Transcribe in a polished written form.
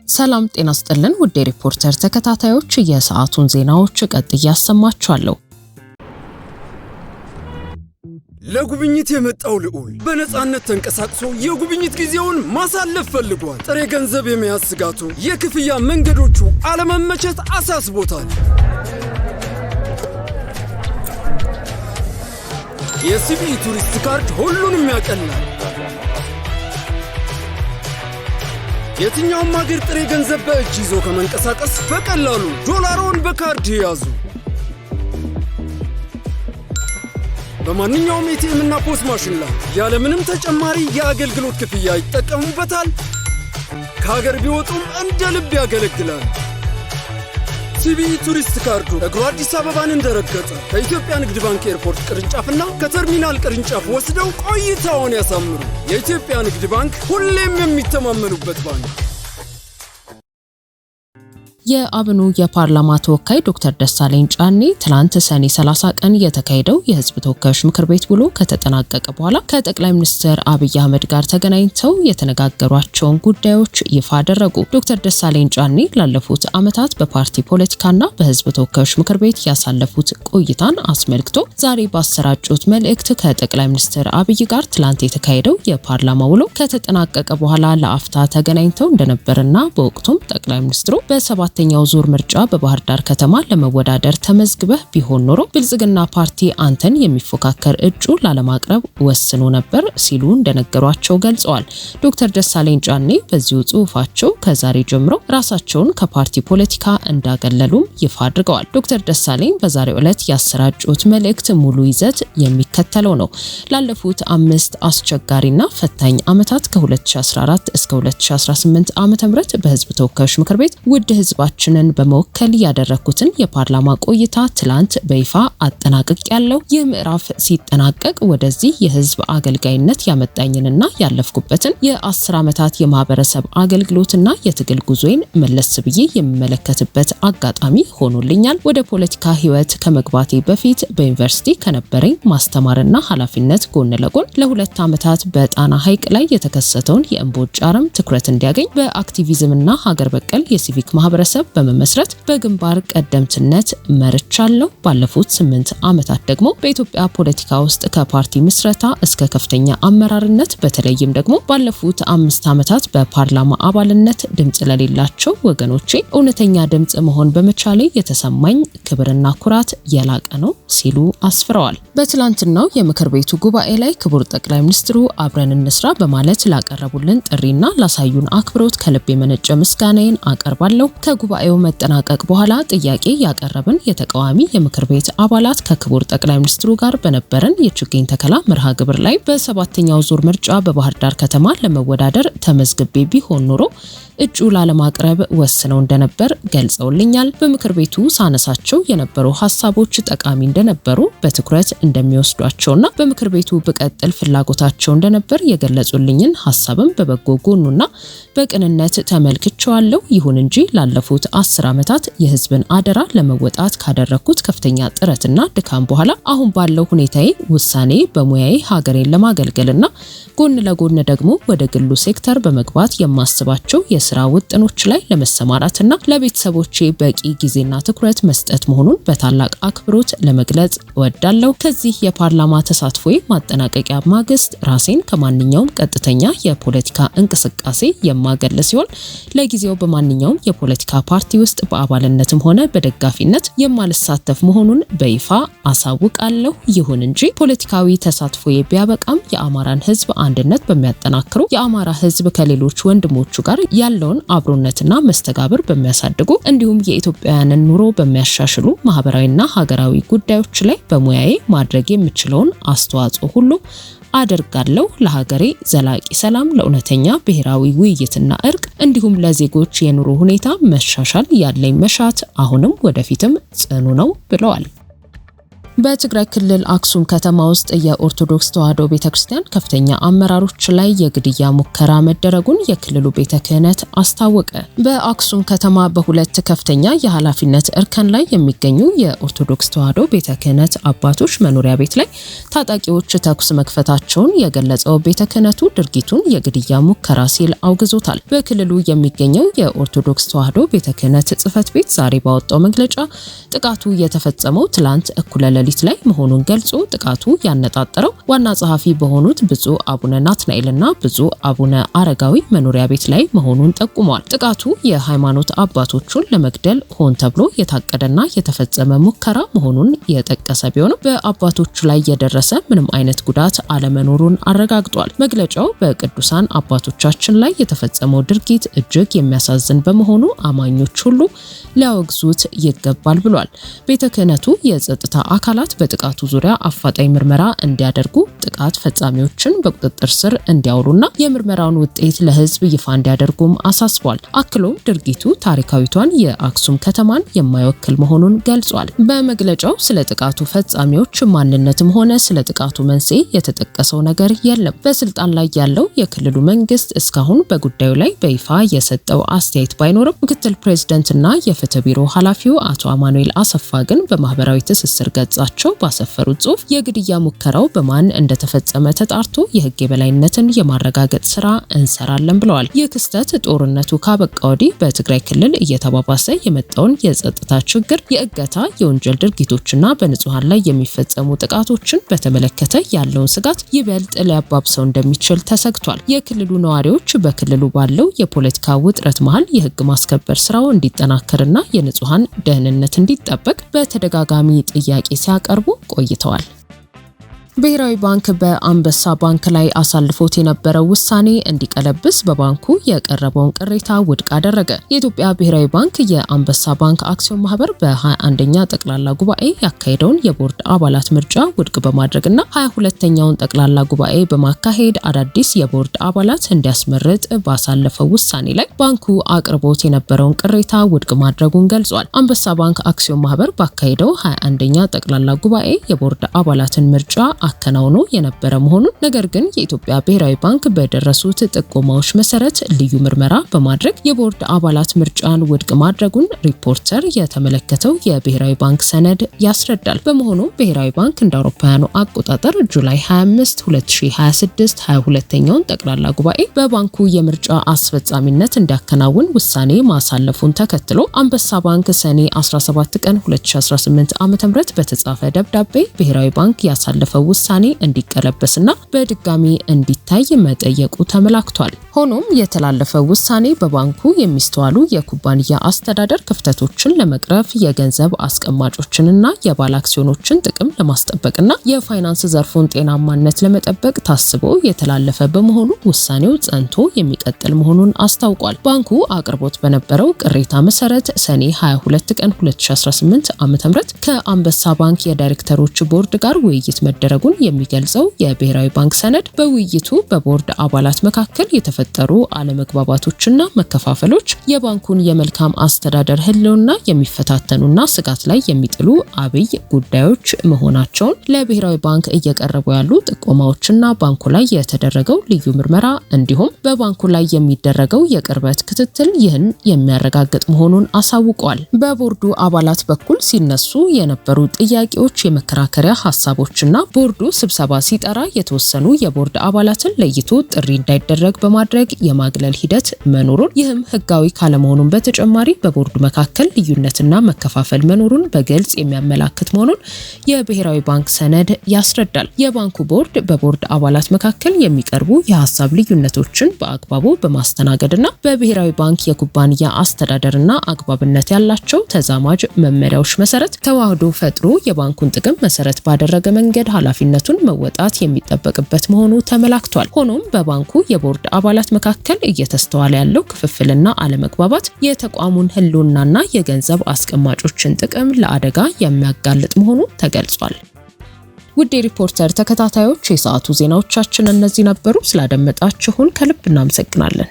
ሰላም ጤና ይስጥልን ውድ ሪፖርተር ተከታታዮች የሰዓቱን ዜናዎች ቀጥዬ ያሰማችኋለሁ። ለጉብኝት የመጣው ልዑል በነፃነት ተንቀሳቅሶ የጉብኝት ጊዜውን ማሳለፍ ፈልጓል። ጥሬ ገንዘብ የመያዝ ስጋቱ፣ የክፍያ መንገዶቹ አለመመቸት አሳስቦታል። የሲቢኢ ቱሪስት ካርድ ሁሉንም ያቀላል። የትኛውም ሀገር ጥሬ ገንዘብ በእጅ ይዞ ከመንቀሳቀስ በቀላሉ ዶላሮን በካርድ ያዙ። በማንኛውም ኤቲኤም እና ፖስ ማሽን ላይ ያለምንም ተጨማሪ የአገልግሎት ክፍያ ይጠቀሙበታል። ከሀገር ቢወጡም እንደ ልብ ያገለግላል። ሲቢኢ ቱሪስት ካርዱ እግሩ አዲስ አበባን እንደረገጠ ከኢትዮጵያ ንግድ ባንክ ኤርፖርት ቅርንጫፍና ከተርሚናል ቅርንጫፍ ወስደው ቆይታውን ያሳምሩ። የኢትዮጵያ ንግድ ባንክ ሁሌም የሚተማመኑበት ባንክ። የአብኑ የፓርላማ ተወካይ ዶክተር ደሳለኝ ጫኔ ትላንት ሰኔ 30 ቀን የተካሄደው የህዝብ ተወካዮች ምክር ቤት ውሎ ከተጠናቀቀ በኋላ ከጠቅላይ ሚኒስትር አብይ አህመድ ጋር ተገናኝተው የተነጋገሯቸውን ጉዳዮች ይፋ አደረጉ። ዶክተር ደሳለኝ ጫኔ ላለፉት ዓመታት በፓርቲ ፖለቲካና በህዝብ ተወካዮች ምክር ቤት ያሳለፉት ቆይታን አስመልክቶ ዛሬ ባሰራጩት መልእክት ከጠቅላይ ሚኒስትር አብይ ጋር ትላንት የተካሄደው የፓርላማ ውሎ ከተጠናቀቀ በኋላ ለአፍታ ተገናኝተው እንደነበርና በወቅቱም ጠቅላይ ሚኒስትሩ በሰባት ኛው ዙር ምርጫ በባህር ዳር ከተማ ለመወዳደር ተመዝግበህ ቢሆን ኖሮ ብልጽግና ፓርቲ አንተን የሚፎካከር እጩ ላለማቅረብ ወስኖ ነበር ሲሉ እንደነገሯቸው ገልጸዋል። ዶክተር ደሳለኝ ጫኔ በዚሁ ጽሁፋቸው ከዛሬ ጀምሮ ራሳቸውን ከፓርቲ ፖለቲካ እንዳገለሉም ይፋ አድርገዋል። ዶክተር ደሳለኝ በዛሬው ዕለት ያሰራጩት መልእክት ሙሉ ይዘት የሚከተለው ነው። ላለፉት 5 አስቸጋሪና ፈታኝ ዓመታት ከ2014 እስከ 2018 ዓ.ም በህዝብ ተወካዮች ምክር ቤት ውድ ህዝባችንን በመወከል ያደረኩትን የፓርላማ ቆይታ ትላንት በይፋ አጠናቅቅ ያለው። ይህ ምዕራፍ ሲጠናቀቅ ወደዚህ የህዝብ አገልጋይነት ያመጣኝንና ያለፍኩበትን የ10 ዓመታት የማህበረሰብ አገልግሎትና የትግል ጉዞዬን መለስ ብዬ የምመለከትበት አጋጣሚ ሆኖልኛል። ወደ ፖለቲካ ህይወት ከመግባቴ በፊት በዩኒቨርሲቲ ከነበረኝ ማስተማርና ኃላፊነት ጎን ለጎን ለ2 ዓመታት በጣና ሐይቅ ላይ የተከሰተውን የእምቦጭ አረም ትኩረት እንዲያገኝ በአክቲቪዝምና ሀገር በቀል የሲቪክ ማህበረሰብ በመመስረት በግንባር ቀደምትነት መርቻለሁ። ባለፉት 8 ዓመታት ደግሞ በኢትዮጵያ ፖለቲካ ውስጥ ከፓርቲ ምስረታ እስከ ከፍተኛ አመራርነት በተለይም ደግሞ ባለፉት 5 ዓመታት በፓርላማ አባልነት ድምጽ ለሌላቸው ወገኖቼ እውነተኛ ድምጽ መሆን በመቻሌ የተሰማኝ ክብርና ኩራት የላቀ ነው ሲሉ አስፍረዋል። በትላንትናው የምክር ቤቱ ጉባኤ ላይ ክቡር ጠቅላይ ሚኒስትሩ አብረን እንስራ በማለት ላቀረቡልን ጥሪና ላሳዩን አክብሮት ከልብ የመነጨ ምስጋናዬን አቀርባለሁ። ከጉባኤው መጠናቀቅ በኋላ ጥያቄ ያቀረብን የተቃዋሚ የምክር ቤት አባላት ከክቡር ጠቅላይ ሚኒስትሩ ጋር በነበረን የችግኝ ተከላ መርሃ ግብር ላይ በሰባተኛው ዙር ምርጫ በባህር ዳር ከተማ ለመወዳደር ተመዝግቤ ቢሆን ኖሮ እጩ ላለማቅረብ ወስነው እንደነበር ገልጸውልኛል። በምክር ቤቱ ሳነሳቸው የነበሩ ሐሳቦች ጠቃሚ እንደነበሩ በትኩረት እንደሚወስዷቸውና በምክር ቤቱ በቀጥል ፍላጎታቸው እንደነበር የገለጹልኝን ሐሳብም በበጎ ጎኑና በቅንነት ተመልክቻለሁ። ይሁን እንጂ ላለፉት 10 ዓመታት የህዝብን አደራ ለመወጣት ካደረኩት ከፍተኛ ጥረትና ድካም በኋላ አሁን ባለው ሁኔታዬ ውሳኔ በሙያዬ ሀገሬን ለማገልገልና ጎን ለጎን ደግሞ ወደ ግሉ ሴክተር በመግባት የማስባቸው የስራ ውጥኖች ላይ ለመሰማራትና ለቤተሰቦቼ በቂ ጊዜና ትኩረት መስጠት መሆኑን በታላቅ አክብሮት ለመግለጽ እወዳለሁ። ከዚህ የፓርላማ ተሳትፎዬ ማጠናቀቂያ ማግስት ራሴን ከማንኛውም ቀጥተኛ የፖለቲካ እንቅስቃሴ የማገል ሲሆን ለጊዜው በማንኛውም የፖለቲካ ፓርቲ ውስጥ በአባልነትም ሆነ በደጋፊነት የማልሳተፍ መሆኑን በይፋ አሳውቃለሁ። ይሁን እንጂ ፖለቲካዊ ተሳትፎዬ ቢያበቃም የአማራን ህዝብ አንድነት በሚያጠናክሩ የአማራ ህዝብ ከሌሎች ወንድሞቹ ጋር ያለውን አብሮነትና መስተጋብር በሚያሳድጉ እንዲሁም የኢትዮጵያውያንን ኑሮ በሚያሻሽሉ ማህበራዊና ሀገራዊ ጉዳዮች ላይ በሙያዬ ማድረግ የምችለውን አስተዋጽኦ ሁሉ አደርጋለሁ። ለሀገሬ ዘላቂ ሰላም፣ ለእውነተኛ ብሔራዊ ውይይትና እርቅ እንዲሁም ለዜጎች የኑሮ ሁኔታ መሻሻል ያለኝ መሻት አሁንም ወደፊትም ጽኑ ነው ብለዋል። በትግራይ ክልል አክሱም ከተማ ውስጥ የኦርቶዶክስ ተዋሕዶ ቤተክርስቲያን ከፍተኛ አመራሮች ላይ የግድያ ሙከራ መደረጉን የክልሉ ቤተ ክህነት አስታወቀ። በአክሱም ከተማ በሁለት ከፍተኛ የኃላፊነት እርከን ላይ የሚገኙ የኦርቶዶክስ ተዋሕዶ ቤተ ክህነት አባቶች መኖሪያ ቤት ላይ ታጣቂዎች ተኩስ መክፈታቸውን የገለጸው ቤተ ክህነቱ ድርጊቱን የግድያ ሙከራ ሲል አውግዞታል። በክልሉ የሚገኘው የኦርቶዶክስ ተዋሕዶ ቤተ ክህነት ጽሕፈት ቤት ዛሬ ባወጣው መግለጫ ጥቃቱ የተፈጸመው ትላንት እኩለ ሌሊት ላይ መሆኑን ገልጾ ጥቃቱ ያነጣጠረው ዋና ጸሐፊ በሆኑት ብፁዕ አቡነ ናትናኤልና ብፁዕ አቡነ አረጋዊ መኖሪያ ቤት ላይ መሆኑን ጠቁሟል። ጥቃቱ የሃይማኖት አባቶቹን ለመግደል ሆን ተብሎ የታቀደና የተፈጸመ ሙከራ መሆኑን የጠቀሰ ቢሆንም በአባቶቹ ላይ የደረሰ ምንም አይነት ጉዳት አለመኖሩን አረጋግጧል። መግለጫው በቅዱሳን አባቶቻችን ላይ የተፈጸመው ድርጊት እጅግ የሚያሳዝን በመሆኑ አማኞች ሁሉ ሊያወግዙት ይገባል ብሏል። ቤተ ክህነቱ የጸጥታ አካላት በጥቃቱ ዙሪያ አፋጣኝ ምርመራ እንዲያደርጉ፣ ጥቃት ፈጻሚዎችን በቁጥጥር ስር እንዲያውሉና የምርመራውን ውጤት ለሕዝብ ይፋ እንዲያደርጉም አሳስቧል። አክሎም ድርጊቱ ታሪካዊቷን የአክሱም ከተማን የማይወክል መሆኑን ገልጿል። በመግለጫው ስለ ጥቃቱ ፈጻሚዎች ማንነትም ሆነ ስለ ጥቃቱ መንስኤ የተጠቀሰው ነገር የለም። በስልጣን ላይ ያለው የክልሉ መንግስት እስካሁን በጉዳዩ ላይ በይፋ የሰጠው አስተያየት ባይኖርም ምክትል ፕሬዝዳንትና የፍትህ ቢሮ ኃላፊው አቶ አማኑኤል አሰፋ ግን በማህበራዊ ትስስር ገጻቸው ባሰፈሩት ጽሑፍ የግድያ ሙከራው በማን እንደተፈጸመ ተጣርቶ የህግ የበላይነትን የማረጋገጥ ስራ እንሰራለን ብለዋል። ይህ ክስተት ጦርነቱ ካበቃ ወዲህ በትግራይ ክልል እየተባባሰ የመጣውን የጸጥታ ችግር፣ የእገታ፣ የወንጀል ድርጊቶችና በንጹሃን ላይ የሚፈጸሙ ጥቃቶችን በተመለከተ ያለውን ስጋት ይበልጥ ሊያባብሰው እንደሚችል ተሰግቷል። የክልሉ ነዋሪዎች በክልሉ ባለው የፖለቲካ ውጥረት መሃል የህግ ማስከበር ስራው እንዲጠናከርና የንጹሃን ደህንነት እንዲጠበቅ በተደጋጋሚ ጥያቄ ሲያቀርቡ ቆይተዋል። ብሔራዊ ባንክ በአንበሳ ባንክ ላይ አሳልፎት የነበረው ውሳኔ እንዲቀለብስ በባንኩ የቀረበውን ቅሬታ ውድቅ አደረገ። የኢትዮጵያ ብሔራዊ ባንክ የአንበሳ ባንክ አክሲዮን ማህበር በ21ኛ ጠቅላላ ጉባኤ ያካሄደውን የቦርድ አባላት ምርጫ ውድቅ በማድረግና 22ኛውን ጠቅላላ ጉባኤ በማካሄድ አዳዲስ የቦርድ አባላት እንዲያስመርጥ ባሳለፈው ውሳኔ ላይ ባንኩ አቅርቦት የነበረውን ቅሬታ ውድቅ ማድረጉን ገልጿል። አንበሳ ባንክ አክሲዮን ማህበር ባካሄደው 21ኛ ጠቅላላ ጉባኤ የቦርድ አባላትን ምርጫ አከናውኖ የነበረ መሆኑን፣ ነገር ግን የኢትዮጵያ ብሔራዊ ባንክ በደረሱት ጥቆማዎች መሰረት ልዩ ምርመራ በማድረግ የቦርድ አባላት ምርጫን ውድቅ ማድረጉን ሪፖርተር የተመለከተው የብሔራዊ ባንክ ሰነድ ያስረዳል። በመሆኑም ብሔራዊ ባንክ እንደ አውሮፓውያኑ አቆጣጠር ጁላይ 25 2026 22ኛውን ጠቅላላ ጉባኤ በባንኩ የምርጫ አስፈጻሚነት እንዲያከናውን ውሳኔ ማሳለፉን ተከትሎ አንበሳ ባንክ ሰኔ 17 ቀን 2018 ዓ.ም በተጻፈ ደብዳቤ ብሔራዊ ባንክ ያሳለፈው ውሳኔ እንዲቀለበስና በድጋሚ እንዲታይ መጠየቁ ተመላክቷል። ሆኖም የተላለፈው ውሳኔ በባንኩ የሚስተዋሉ የኩባንያ አስተዳደር ክፍተቶችን ለመቅረፍ የገንዘብ አስቀማጮችንና የባለ አክሲዮኖችን ጥቅም ለማስጠበቅና የፋይናንስ ዘርፉን ጤናማነት ለመጠበቅ ታስቦ የተላለፈ በመሆኑ ውሳኔው ጸንቶ የሚቀጥል መሆኑን አስታውቋል። ባንኩ አቅርቦት በነበረው ቅሬታ መሰረት ሰኔ 22 ቀን 2018 ዓ.ም ከአንበሳ ባንክ የዳይሬክተሮች ቦርድ ጋር ውይይት መደረጉን የሚገልጸው የብሔራዊ ባንክ ሰነድ በውይይቱ በቦርድ አባላት መካከል የተፈጠሩ አለመግባባቶችና መከፋፈሎች የባንኩን የመልካም አስተዳደር ህልውና የሚፈታተኑና ስጋት ላይ የሚጥሉ አብይ ጉዳዮች መሆናቸውን፣ ለብሔራዊ ባንክ እየቀረቡ ያሉ ጥቆማዎችና ባንኩ ላይ የተደረገው ልዩ ምርመራ እንዲሁም በባንኩ ላይ የሚደረገው የቅርበት ክትትል ይህን የሚያረጋግጥ መሆኑን አሳውቋል። በቦርዱ አባላት በኩል ሲነሱ የነበሩ ጥያቄዎች፣ የመከራከሪያ ሀሳቦችና ቦርዱ ስብሰባ ሲጠራ የተወሰኑ የቦርድ አባላትን ለይቶ ጥሪ እንዳይደረግ በማድረግ የማግለል ሂደት መኖሩን፣ ይህም ህጋዊ ካለመሆኑን በተጨማሪ በቦርዱ መካከል ልዩነትና መከፋፈል መኖሩን በግልጽ የሚያመላክት መሆኑን የብሔራዊ ባንክ ሰነድ ያስረዳል። የባንኩ ቦርድ በቦርድ አባላት መካከል የሚቀርቡ የሀሳብ ልዩነቶችን በአግባቡ በማስተናገድና በብሔራዊ ባንክ የኩባንያ አስተዳደርና አግባብነት ያላቸው ተዛማጅ መመሪያዎች መሰረት ተዋህዶ ፈጥሮ የባንኩን ጥቅም መሰረት ባደረገ መንገድ ኃላፊነቱን መወጣት የሚጠበቅበት መሆኑ ተመላክቷል። ሆኖም በባንኩ የቦርድ አባላት መካከል እየተስተዋለ ያለው ክፍፍልና አለመግባባት የተቋሙን ህልውናና የገንዘብ አስቀማጮችን ጥቅም ለአደጋ የሚያጋልጥ መሆኑ ተገልጿል። ውድ የሪፖርተር ተከታታዮች የሰዓቱ ዜናዎቻችን እነዚህ ነበሩ። ስላደመጣችሁን ከልብ እናመሰግናለን።